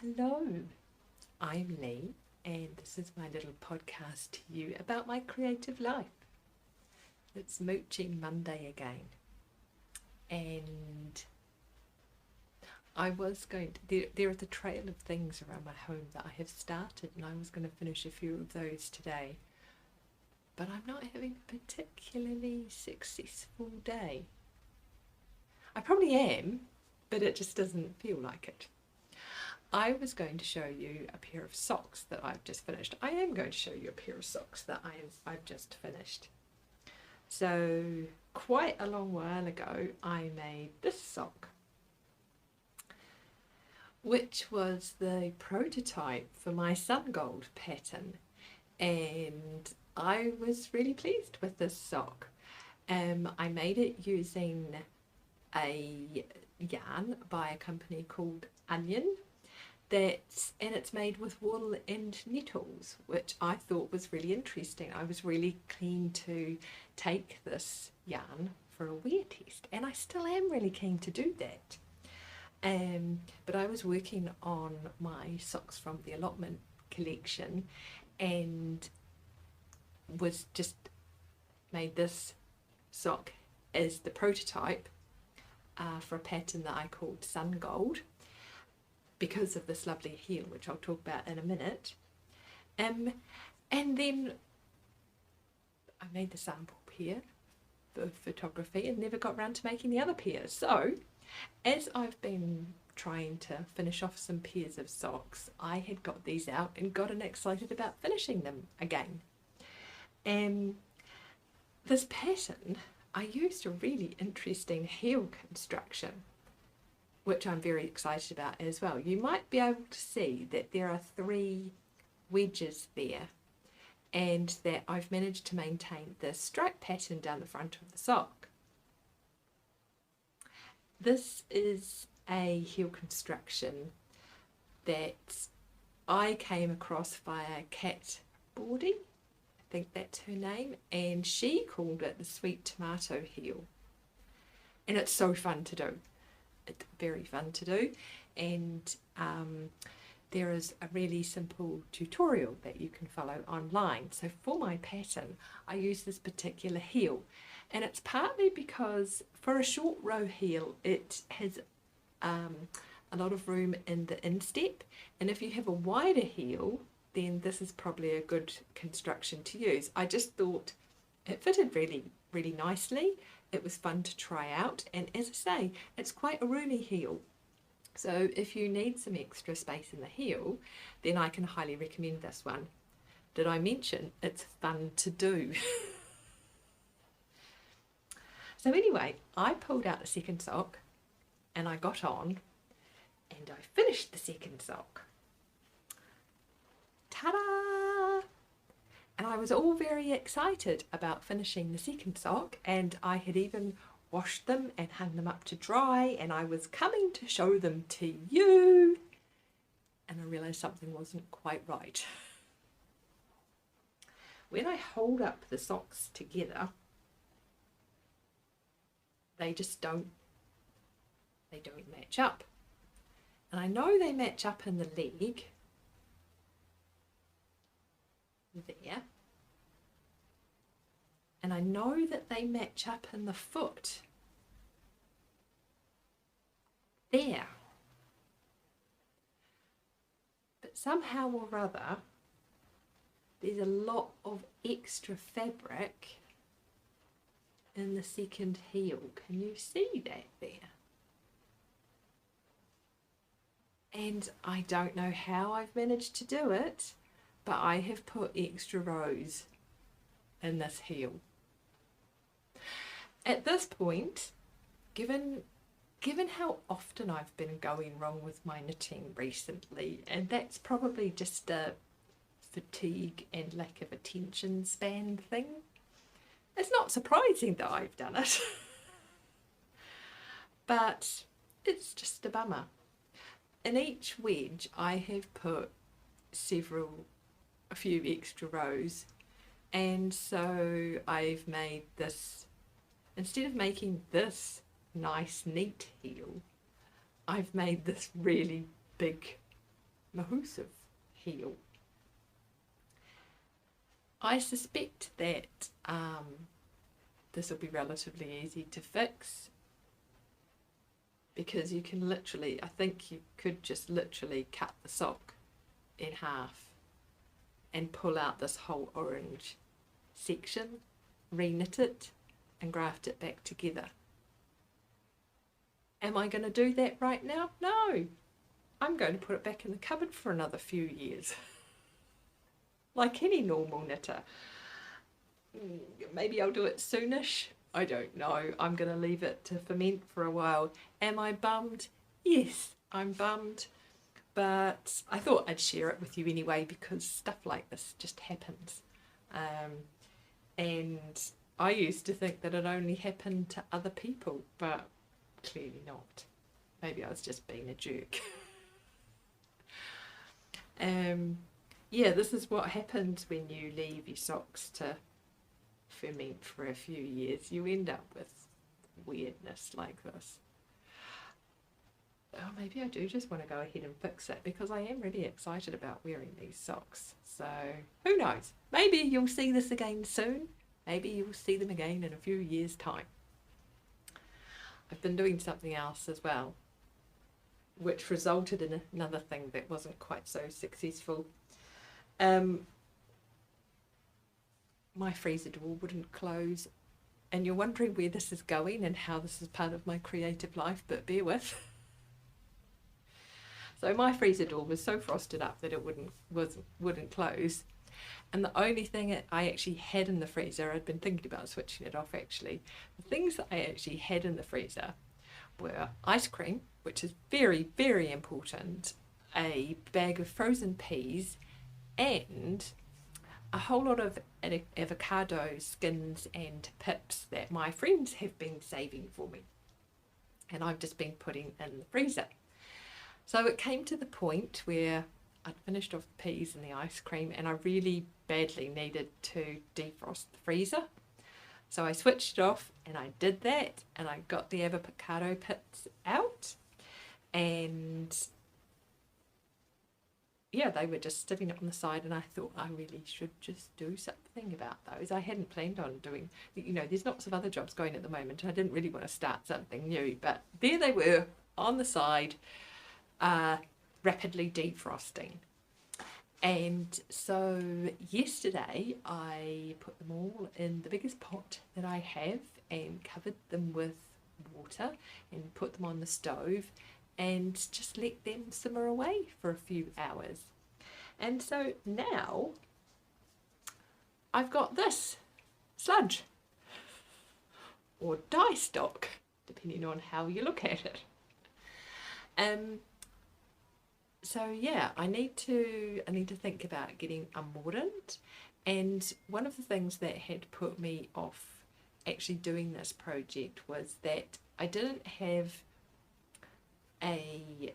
Hello, I'm Lee, and this is my little podcast to you about my creative life. It's Mooching Monday again, and I was going to, there is a trail of things around my home that I have started, and I was going to finish a few of those today, but I'm not having a particularly successful day. I probably am, but it just doesn't feel like it. I was going to show you a pair of socks that I've just finished. I am going to show you a pair of socks that I've just finished. So quite a long while ago, I made this sock, which was the prototype for my Sungold pattern. And I was really pleased with this sock. I made it using a yarn by a company called Onion. And it's made with wool and nettles, which I thought was really interesting. I was really keen to take this yarn for a wear test, and I still am really keen to do that. But I was working on my socks from the allotment collection and was just made this sock as the prototype for a pattern that I called Sungold, because of this lovely heel, which I'll talk about in a minute. And then I made the sample pair for photography and never got round to making the other pair. So as I've been trying to finish off some pairs of socks, I had got these out and gotten excited about finishing them again. This pattern, I used a really interesting heel construction, which I'm very excited about as well. You might be able to see that there are 3 wedges there, and that I've managed to maintain the stripe pattern down the front of the sock. This is a heel construction that I came across via Kat Bordy, I think that's her name, and she called it the sweet tomato heel. And it's so fun to do. It's very fun to do, and there is a really simple tutorial that you can follow online. So for my pattern I use this particular heel, and it's partly because for a short row heel it has a lot of room in the instep, and if you have a wider heel then this is probably a good construction to use. I just thought it fitted really nicely. It was fun to try out, and as I say, it's quite a roomy heel. So if you need some extra space in the heel, then I can highly recommend this one. Did I mention it's fun to do? So anyway, I pulled out the second sock and I got on and I finished the second sock. Ta-da! And I was all very excited about finishing the second sock, and I had even washed them and hung them up to dry, and I was coming to show them to you, and I realised something wasn't quite right. When I hold up the socks together, they just don't match up. And I know they match up in the leg there, and I know that they match up in the foot there, but somehow or other there's a lot of extra fabric in the second heel. Can you see that there? And I don't know how I've managed to do it, but I have put extra rows in this heel. At this point, given how often I've been going wrong with my knitting recently, and that's probably just a fatigue and lack of attention span thing, it's not surprising that I've done it. But it's just a bummer. In each wedge I have put a few extra rows, and so I've made this, instead of making this nice neat heel, I've made this really big Mahusive heel. I suspect that this will be relatively easy to fix, because you can literally, I think you could just literally cut the sock in half and pull out this whole orange section, re-knit it and graft it back together. Am I going to do that right now? No. I'm going to put it back in the cupboard for another few years. Like any normal knitter. Maybe I'll do it soonish. I don't know. I'm going to leave it to ferment for a while. Am I bummed? Yes, I'm bummed. But I thought I'd share it with you anyway, because stuff like this just happens. And I used to think that it only happened to other people, but clearly not. Maybe I was just being a jerk. Yeah, this is what happens when you leave your socks to ferment for a few years. You end up with weirdness like this. Oh, maybe I do just want to go ahead and fix it, because I am really excited about wearing these socks. So who knows? Maybe you'll see this again soon. Maybe you'll see them again in a few years' time. I've been doing something else as well, which resulted in another thing that wasn't quite so successful. My freezer door wouldn't close, and you're wondering where this is going and how this is part of my creative life, but bear with. So my freezer door was so frosted up that it wouldn't close, and the only thing I actually had in the freezer, I'd been thinking about switching it off actually, the things that I actually had in the freezer were ice cream, which is very, very important, a bag of frozen peas, and a whole lot of avocado skins and pips that my friends have been saving for me, and I've just been putting in the freezer. So it came to the point where I'd finished off the peas and the ice cream, and I really badly needed to defrost the freezer. So I switched it off and I did that, and I got the avocado pips out, and yeah, they were just sitting on the side, and I thought I really should just do something about those. I hadn't planned on doing, you know, there's lots of other jobs going at the moment. I didn't really want to start something new, but there they were on the side, rapidly defrosting. And so yesterday I put them all in the biggest pot that I have and covered them with water and put them on the stove and just let them simmer away for a few hours. And so now I've got this sludge, or dye stock, depending on how you look at it. So yeah, I need to think about getting a mordant. And one of the things that had put me off actually doing this project was that I didn't have a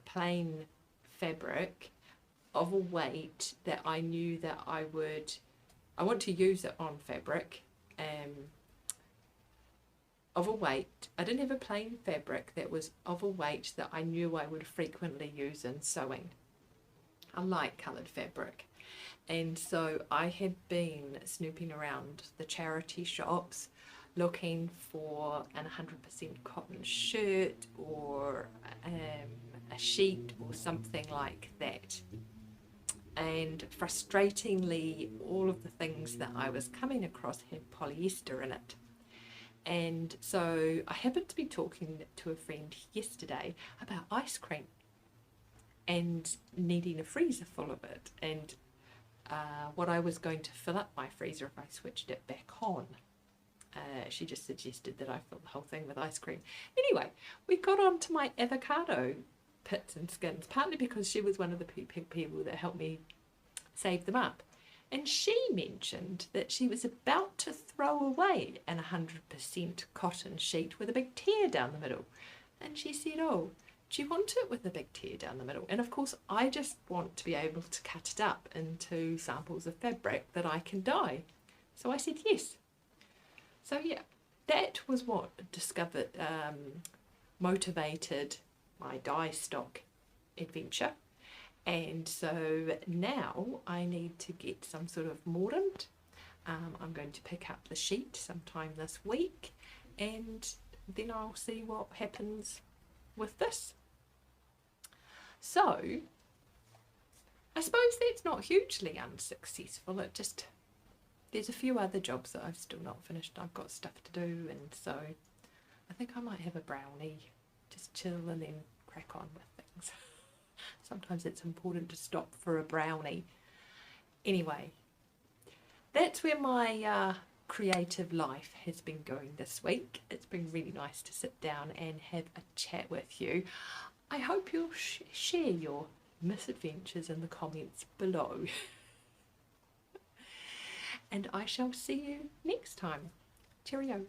plain fabric of a weight that I knew that I want to use it on fabric, of a weight. I didn't have a plain fabric that was of a weight that I knew I would frequently use in sewing, a light coloured fabric. And so I had been snooping around the charity shops looking for an 100% cotton shirt or a sheet or something like that. And frustratingly, all of the things that I was coming across had polyester in it. And so I happened to be talking to a friend yesterday about ice cream and needing a freezer full of it, and what I was going to fill up my freezer if I switched it back on. She just suggested that I fill the whole thing with ice cream. Anyway, we got on to my avocado pits and skins, partly because she was one of the people that helped me save them up. And she mentioned that she was about to throw away an 100% cotton sheet with a big tear down the middle. And she said, oh, do you want it with a big tear down the middle? And of course, I just want to be able to cut it up into samples of fabric that I can dye. So I said yes. So yeah, that was what motivated my dye stock adventure. And so now I need to get some sort of mordant. I'm going to pick up the sheet sometime this week, and then I'll see what happens with this. So I suppose that's not hugely unsuccessful. It just, there's a few other jobs that I've still not finished. I've got stuff to do, and so I think I might have a brownie, just chill and then crack on with things. Sometimes it's important to stop for a brownie. Anyway, that's where my creative life has been going this week. It's been really nice to sit down and have a chat with you. I hope you'll share your misadventures in the comments below. And I shall see you next time. Cheerio.